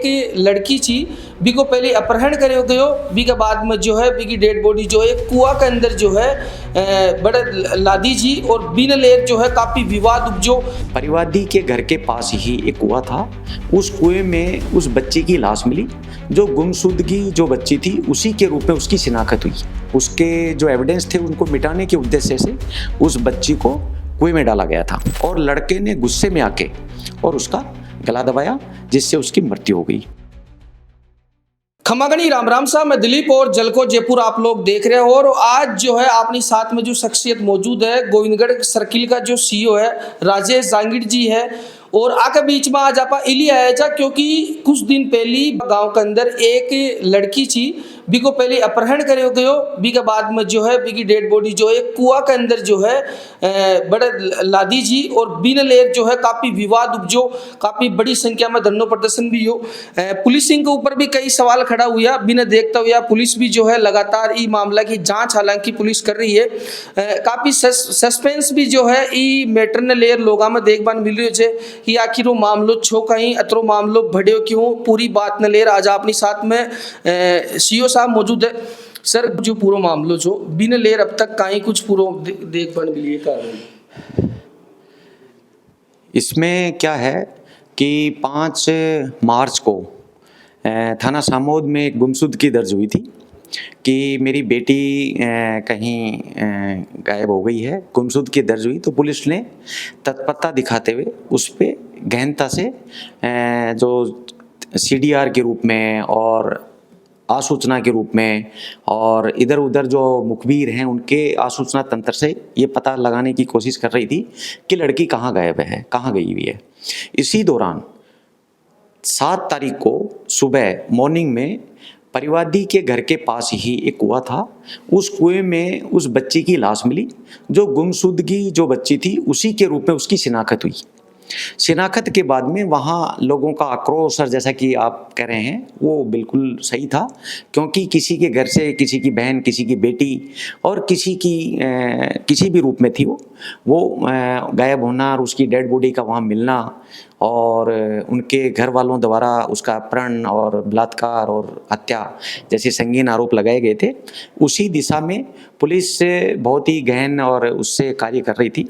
एक लड़की थी बिको पहले अपहरण करो गयो बी के बाद में जो है बी की डेड बॉडी जो है कुआ के अंदर जो है बड़े लादी जी और बिन लेर जो है काफ़ी विवाद उपजो। परिवादी के घर के पास ही एक कुआं था। उस कुएं में उस बच्ची की लाश मिली। जो गुमशुदगी जो बच्ची थी उसी के रूप में उसकी शिनाख्त हुई। उसके जो एविडेंस थे उनको मिटाने के उद्देश्य से उस बच्ची को कुएं में डाला गया था और लड़के ने गुस्से में आके और उसका गला दबाया जिससे उसकी मृत्यु हो गई। खमागणी राम राम साहब, मैं दिलीप और जलको जयपुर आप लोग देख रहे हो। और आज जो है अपनी साथ में जो शख्सियत मौजूद है गोविंदगढ़ सर्किल का जो सीईओ है राजेश जांगिड़ जी है। और आके बीच में आज आप इली आया था क्योंकि कुछ दिन पहले गांव के अंदर एक लड़की थी बिको पहले अपहरण करो गयो बी के बाद में जो है बी की डेड बॉडी जो है कुआ के अंदर जो है बड़े लादी जी और बिन लेर जो है काफ़ी विवाद उपजो, काफ़ी बड़ी संख्या में धरना प्रदर्शन भी हो। पुलिसिंग के ऊपर भी कई सवाल खड़ा हुआ बिना देखता हुआ। पुलिस भी जो है लगातार ई मामला की जांच हालांकि पुलिस कर रही है। काफ़ी सस्पेंस भी जो है ई मैटर ने लेयर लोगा में देखभाल मिल रही है कि आखिर वो मामलो छो कहीं अतरो मामलो बढ़े क्यों, पूरी बात न लेर आज अपनी साथ में सीईओ साहब मौजूद है। सर जो पूरा मामलो जो बिन लेर अब तक कहीं कुछ पूरा देखभाल मिली है। इसमें क्या है कि 5 मार्च को थाना सामोद में एक गुमशुदगी दर्ज हुई थी कि मेरी बेटी कहीं गायब हो गई है। गुमशुदगी दर्ज हुई तो पुलिस ने तत्परता दिखाते हुए उस पर गहनता से जो सीडीआर के रूप में और आसूचना के रूप में और इधर उधर जो मुखबिर हैं उनके आसूचना तंत्र से ये पता लगाने की कोशिश कर रही थी कि लड़की कहाँ गायब है, कहाँ गई हुई है। इसी दौरान 7 तारीख को सुबह मॉर्निंग में परिवादी के घर के पास ही एक कुआं था। उस कुएं में उस बच्ची की लाश मिली। जो गुमशुदगी जो बच्ची थी उसी के रूप में उसकी शिनाख्त हुई। शिनाख्त के बाद में वहाँ लोगों का आक्रोश और जैसा कि आप कह रहे हैं वो बिल्कुल सही था, क्योंकि किसी के घर से किसी की बहन, किसी की बेटी और किसी की किसी भी रूप में थी वो गायब होना और उसकी डेड बॉडी का वहाँ मिलना और उनके घर वालों द्वारा उसका अपहरण और बलात्कार और हत्या जैसे संगीन आरोप लगाए गए थे। उसी दिशा में पुलिस बहुत ही गहन और उससे कार्य कर रही थी।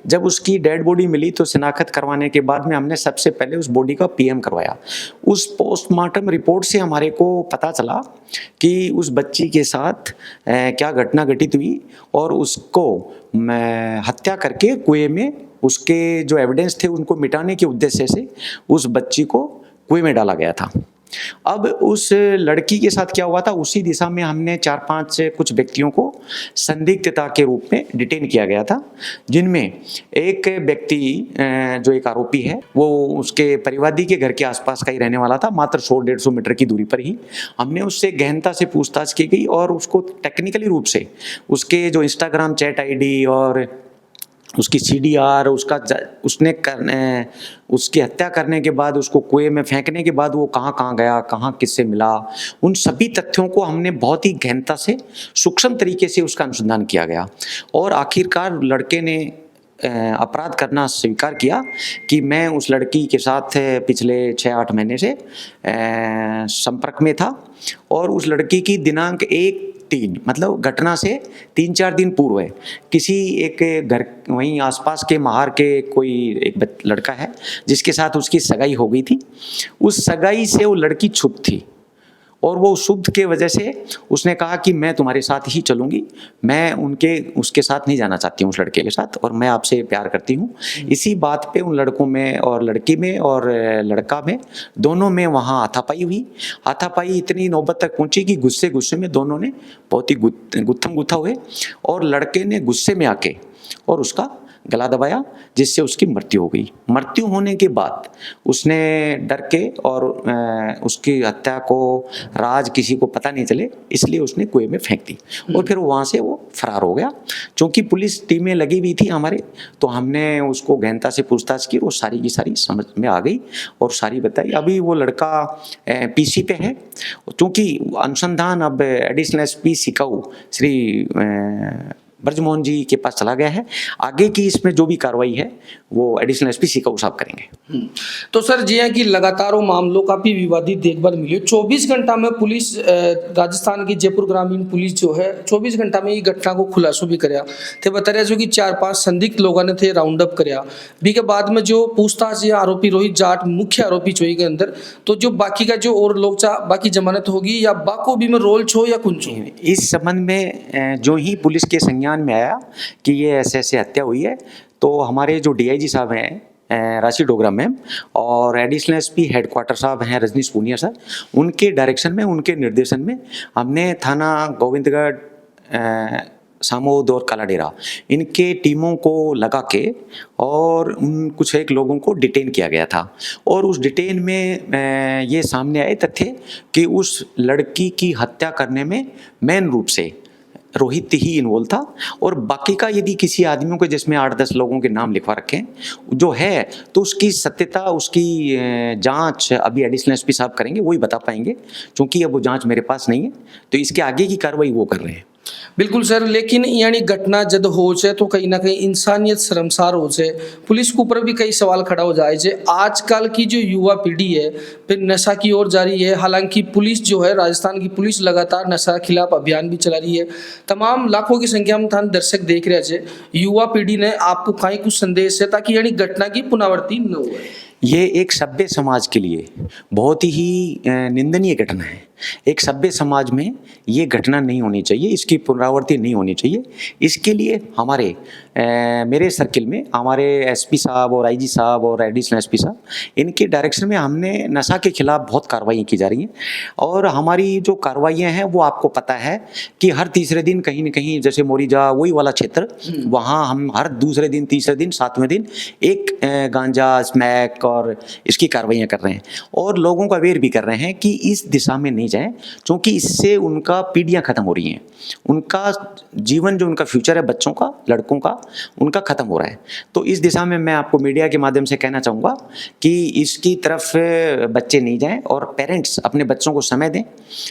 जब उसकी डेड बॉडी मिली तो शिनाख्त करवाने के बाद में हमने सबसे पहले उस बॉडी का पीएम करवाया। उस पोस्टमार्टम रिपोर्ट से हमारे को पता चला कि उस बच्ची के साथ क्या घटना घटित हुई और उसको हत्या करके कुएं में उसके जो एविडेंस थे उनको मिटाने के उद्देश्य से उस बच्ची को कुएं में डाला गया था। अब उस लड़की के साथ क्या हुआ था, उसी दिशा में हमने 4-5 कुछ व्यक्तियों को संदिग्धता के रूप में डिटेन किया गया था, जिनमें एक व्यक्ति जो एक आरोपी है वो उसके परिवादी के घर के आसपास का ही रहने वाला था। मात्र 100-150 मीटर की दूरी पर ही हमने उससे गहनता से पूछताछ की गई और उसको टेक्निकली रूप से उसके जो इंस्टाग्राम चैट आईडी और उसकी सीडीआर उसकी हत्या करने के बाद उसको कुएं में फेंकने के बाद वो कहाँ कहाँ गया, कहाँ किससे मिला, उन सभी तथ्यों को हमने बहुत ही गहनता से सूक्ष्म तरीके से उसका अनुसंधान किया गया और आखिरकार लड़के ने अपराध करना स्वीकार किया कि मैं उस लड़की के साथ पिछले 6-8 महीने से संपर्क में था और उस लड़की की दिनांक 1-3 मतलब घटना से 3-4 दिन पूर्व है किसी एक घर वहीं आसपास के महार के कोई एक लड़का है जिसके साथ उसकी सगाई हो गई थी। उस सगाई से वो लड़की छुप थी और वो शुद्ध के वजह से उसने कहा कि मैं तुम्हारे साथ ही चलूँगी, मैं उसके साथ नहीं जाना चाहती हूँ उस लड़के के साथ और मैं आपसे प्यार करती हूँ। इसी बात पे उन लड़कों में और लड़की में और लड़का में दोनों में वहाँ हाथापाई हुई। हाथापाई इतनी नौबत तक पहुँची कि गुस्से गुस्से में दोनों ने बहुत ही गुत्थम गुत्था हुए और लड़के ने गुस्से में आके और उसका गला दबाया जिससे उसकी मृत्यु हो गई। मृत्यु होने के बाद उसने डर के और उसकी हत्या को राज किसी को पता नहीं चले इसलिए उसने कुएं में फेंक दी और फिर वहाँ से वो फरार हो गया। चूँकि पुलिस टीमें लगी हुई थी हमारे तो हमने उसको गहनता से पूछताछ की, वो सारी की सारी समझ में आ गई और सारी बताई। अभी वो लड़का पीसी पे है। चूँकि अनुसंधान अब एडिशनल एसपी सिकाऊ श्री ब्रजमोहन जी के पास चला गया है। आगे की इसमें जो भी कार्रवाई है वो एडिशनल एसपी सीकाऊ साहब करेंगे। तो सर जी है कि लगातार वो मामलों काफी विवादित देखभाल मिली 24 घंटा में पुलिस राजस्थान की जयपुर ग्रामीण पुलिस जो है 24 घंटा में ये घटना को खुलासो भी कराया थे बता रहे जो कि 4-5 संदिग्ध लोगों ने थे राउंड अप कराया भी के बाद में जो पूछताछ या आरोपी रोहित जाट मुख्य आरोपी चोई के अंदर तो जो बाकी का जो और लोग चा बाकी जमानत होगी या बाको भी में रोल छो या कुछ छो। इस संबंध में जो ही पुलिस के संज्ञान में आया कि ये ऐसे ऐसे हत्या हुई है तो हमारे जो डीआईजी साहब हैं राशि डोगरा मैम और एडिशनल एसपी हेडक्वार्टर साहब हैं रजनीश पूनिया सर, उनके डायरेक्शन में उनके निर्देशन में हमने थाना गोविंदगढ़ सामोद और कालाडेरा इनके टीमों को लगा के और उन कुछ एक लोगों को डिटेन किया गया था और उस डिटेन में ये सामने आए तथ्य कि उस लड़की की हत्या करने में मेन रूप से रोहित ही इन्वॉल्व था और बाकी का यदि किसी आदमियों के जिसमें 8-10 लोगों के नाम लिखवा रखे हैं जो है तो उसकी सत्यता उसकी जांच अभी एडिशनल एसपी साहब करेंगे, वही बता पाएंगे क्योंकि अब वो जांच मेरे पास नहीं है तो इसके आगे की कार्रवाई वो कर रहे हैं। बिल्कुल सर, लेकिन यानी घटना जब हो जाए तो कहीं ना कहीं इंसानियत शर्मसार हो जाए, पुलिस के ऊपर भी कई सवाल खड़ा हो जाए जे आजकल की जो युवा पीढ़ी है फिर नशा की ओर जा रही है। हालांकि पुलिस जो है राजस्थान की पुलिस लगातार नशा खिलाफ अभियान भी चला रही है। तमाम लाखों की संख्या में थान दर्शक देख रहे हैं, युवा पीढ़ी ने आपको कहीं कुछ संदेश है ताकि यानी घटना की पुनरावृत्ति न हो। ये एक सभ्य समाज के लिए बहुत ही निंदनीय घटना है। एक सभ्य समाज में ये घटना नहीं होनी चाहिए, इसकी पुनरावृत्ति नहीं होनी चाहिए। इसके लिए हमारे मेरे सर्किल में हमारे एसपी साहब और आईजी साहब और एडिशनल एसपी साहब इनके डायरेक्शन में हमने नशा के खिलाफ बहुत कार्रवाई की जा रही हैं और हमारी जो कार्रवाइयाँ हैं वो आपको पता है कि हर तीसरे दिन कहीं न कहीं जैसे मोरीजा वही वाला क्षेत्र वहाँ हम हर दूसरे दिन तीसरे दिन 7वें दिन एक गांजा स्मैक और इसकी कार्रवाइयाँ कर रहे हैं और लोगों को अवेयर भी कर रहे हैं कि इस दिशा में नहीं जाएं क्योंकि इससे उनका पीढ़ियाँ खत्म हो रही हैं, उनका जीवन जो उनका फ्यूचर है बच्चों का लड़कों का उनका खत्म हो रहा है। तो इस दिशा में मैं आपको मीडिया के माध्यम से कहना चाहूँगा कि इसकी तरफ बच्चे नहीं जाएं और पेरेंट्स अपने बच्चों को समय दें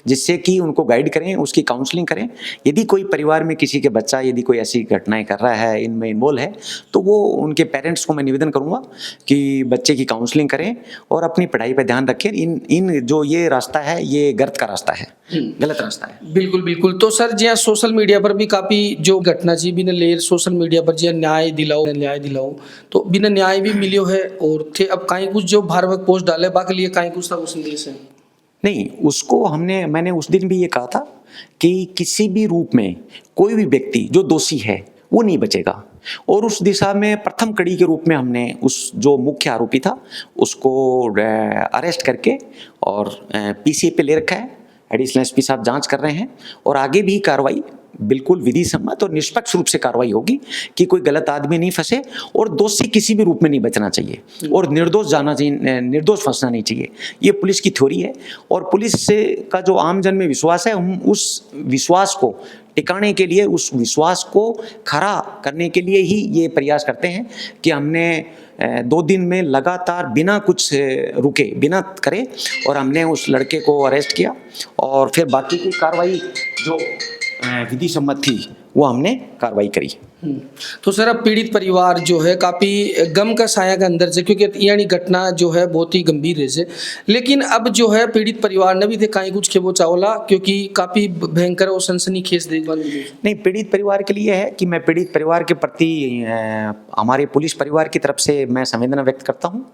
जिससे कि उनको गाइड करें, उसकी काउंसलिंग करें। यदि कोई परिवार में किसी के बच्चा यदि कोई ऐसी घटनाएं कर रहा है इनमें इन्वॉल्व है तो वो उनके पेरेंट्स को मैं निवेदन करूँगा कि बच्चे की काउंसलिंग करें और अपनी पढ़ाई पर ध्यान रखें। इन जो ये रास्ता है ये गर्त का रास्ता है, गलत रास्ता है। बिल्कुल बिल्कुल। तो सर जी सोशल मीडिया पर भी काफी जो घटना जी बिना लेर सोशल मीडिया पर जी न्याय दिलाओ तो बिना न्याय भी मिलियो है और थे अब कहीं कुछ जो भारवक पोस्ट डाले बाकी लिए कहीं कुछ था संदेश है नहीं, उसको मैंने उस दिन भी ये कहा था कि किसी भी रूप में कोई भी व्यक्ति जो दोषी है वो नहीं बचेगा और उस दिशा में प्रथम कड़ी के रूप में हमने उस जो मुख्य आरोपी था उसको अरेस्ट करके और पीसी पे ले रखा है। एडिशनल एसपी साहब जांच कर रहे हैं और आगे भी कार्रवाई बिल्कुल विधि सम्मत और निष्पक्ष रूप से कार्रवाई होगी कि कोई गलत आदमी नहीं फंसे और दोषी किसी भी रूप में नहीं बचना चाहिए और निर्दोष जाना चाहिए, निर्दोष फंसना नहीं चाहिए। ये पुलिस की थ्योरी है और पुलिस से का जो आम जन में विश्वास है हम उस विश्वास को टिकाने के लिए, उस विश्वास को खरा करने के लिए ही ये प्रयास करते हैं कि हमने 2 दिन में लगातार बिना कुछ रुके बिना करे और हमने उस लड़के को अरेस्ट किया और फिर बाकी की कार्रवाई जो विधि सम्मत थी वो हमने कार्रवाई करी। तो सर अब पीड़ित परिवार जो है काफ़ी गम का साया के अंदर से क्योंकि यानी घटना जो है बहुत ही गंभीर है से, लेकिन अब जो है पीड़ित परिवार ने भी थे कहीं कुछ खेबो चावला क्योंकि काफ़ी भयंकर और सनसनीखेज देखभाल मिली। नहीं, पीड़ित परिवार के लिए है कि मैं पीड़ित परिवार के प्रति हमारे पुलिस परिवार की तरफ से मैं संवेदना व्यक्त करता हूँ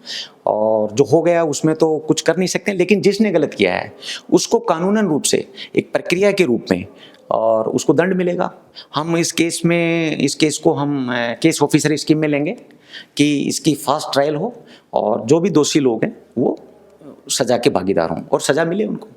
और जो हो गया उसमें तो कुछ कर नहीं सकते, लेकिन जिसने गलत किया है उसको कानूनन रूप से एक प्रक्रिया के रूप में और उसको दंड मिलेगा। हम इस केस को हम केस ऑफिसर स्कीम में लेंगे कि इसकी फास्ट ट्रायल हो और जो भी दोषी लोग हैं वो सजा के भागीदार हों और सजा मिले उनको।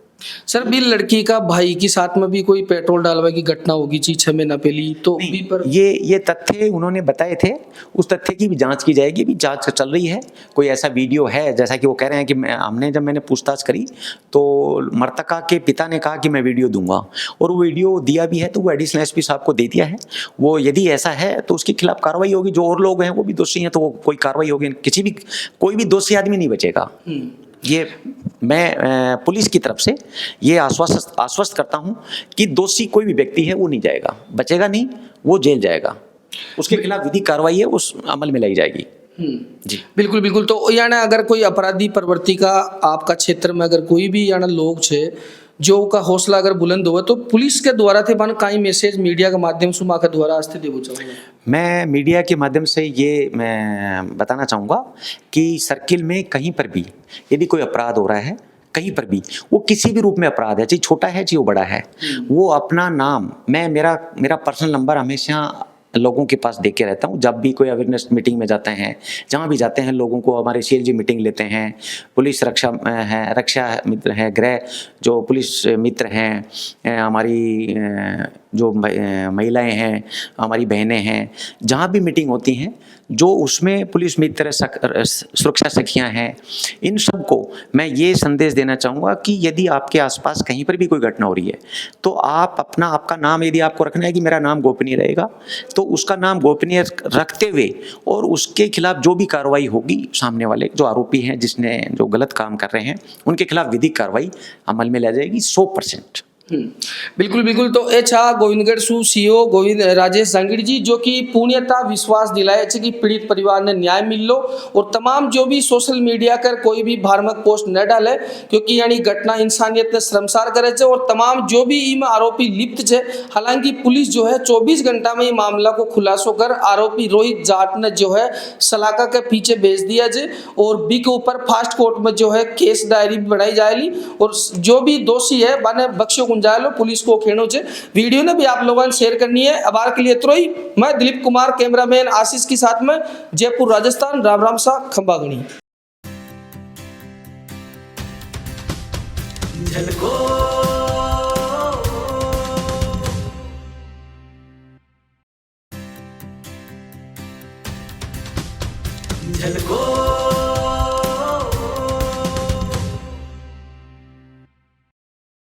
सर भी लड़की का भाई के साथ में भी कोई पेट्रोल डालवा की घटना होगी 6 महीना पहले तो भी पर ये तथ्य उन्होंने बताए थे, उस तथ्य की भी जांच की जाएगी। भी जांच चल रही है, कोई ऐसा वीडियो है जैसा कि वो कह रहे हैं कि जब मैंने पूछताछ करी तो मृतका के पिता ने कहा कि मैं वीडियो दूंगा और वो वीडियो दिया भी है तो वो एडिशनल एसपी साहब को दे दिया है। वो यदि ऐसा है तो उसके खिलाफ कार्रवाई होगी। जो और लोग हैं वो भी दोषी हैं तो वो कोई कार्रवाई होगी, कोई भी दोषी आदमी नहीं बचेगा। ये मैं पुलिस की तरफ से ये आश्वस्त करता हूँ कि दोषी कोई भी व्यक्ति है वो नहीं जाएगा, बचेगा नहीं, वो जेल जाएगा, उसके खिलाफ विधिक कार्रवाई है उस अमल में लाई जाएगी। जी बिल्कुल बिल्कुल। तो यानी अगर कोई अपराधी प्रवृत्ति का आपका क्षेत्र में अगर कोई भी यानी लोग छे जो का हौसला अगर बुलंद हो तो पुलिस के द्वारा थे बन काई मैसेज मीडिया के माध्यम से माँ के द्वारा आस्ते देवो चाहूँगा। मैं मीडिया के माध्यम से ये मैं बताना चाहूँगा कि सर्किल में कहीं पर भी यदि कोई अपराध हो रहा है, कहीं पर भी वो किसी भी रूप में अपराध है, चाहे छोटा है चाहे वो बड़ा है, वो अपना नाम मेरा पर्सनल नंबर हमेशा लोगों के पास दे के रहता हूँ। जब भी कोई अवेयरनेस मीटिंग में जाते हैं, जहाँ भी जाते हैं, लोगों को हमारे CLG मीटिंग लेते हैं, पुलिस रक्षा मित्र है, गृह जो पुलिस मित्र हैं, हमारी जो महिलाएं हैं, हमारी बहनें हैं, जहाँ भी मीटिंग होती हैं, जो उसमें पुलिस मित्र सुरक्षा सखियाँ हैं, इन सबको मैं ये संदेश देना चाहूँगा कि यदि आपके आसपास कहीं पर भी कोई घटना हो रही है तो आपका नाम यदि आपको रखना है कि मेरा नाम गोपनीय रहेगा, तो उसका नाम गोपनीय रखते हुए और उसके खिलाफ जो भी कार्रवाई होगी, सामने वाले जो आरोपी हैं जिसने जो गलत काम कर रहे हैं उनके खिलाफ विधिक कार्रवाई अमल में ला जाएगी 100%। बिल्कुल बिल्कुल। तो ए छा गोविंदगढ़ सु सीओ गोविंद राजेश जांगिड़ जी जो कि पूर्णतः विश्वास दिलाए कि पीड़ित परिवार ने न्याय मिल लो और तमाम जो भी सोशल मीडिया कर कोई भी भ्रामक पोस्ट न डाले, क्योंकि यानी घटना इंसानियत ने शर्मसार करे छे और तमाम जो भी इम आरोपी लिप्त छे। हालांकि पुलिस जो है 24 घंटा में ये मामला को खुलासो कर आरोपी रोहित जाट ने जो है सलाका के पीछे भेज दिया जे और बी के ऊपर फास्ट कोर्ट में जो है केस डायरी बनाई जाएगी और जो भी दोषी है बाने बख्शो जालो पुलिस को खेनो छे। वीडियो ने भी आप लोगों ने शेयर करनी है। अबार के लिए इतना ही। मैं दिलीप कुमार कैमरामैन आशीष के साथ में जयपुर राजस्थान। राम राम सा खंबागणी।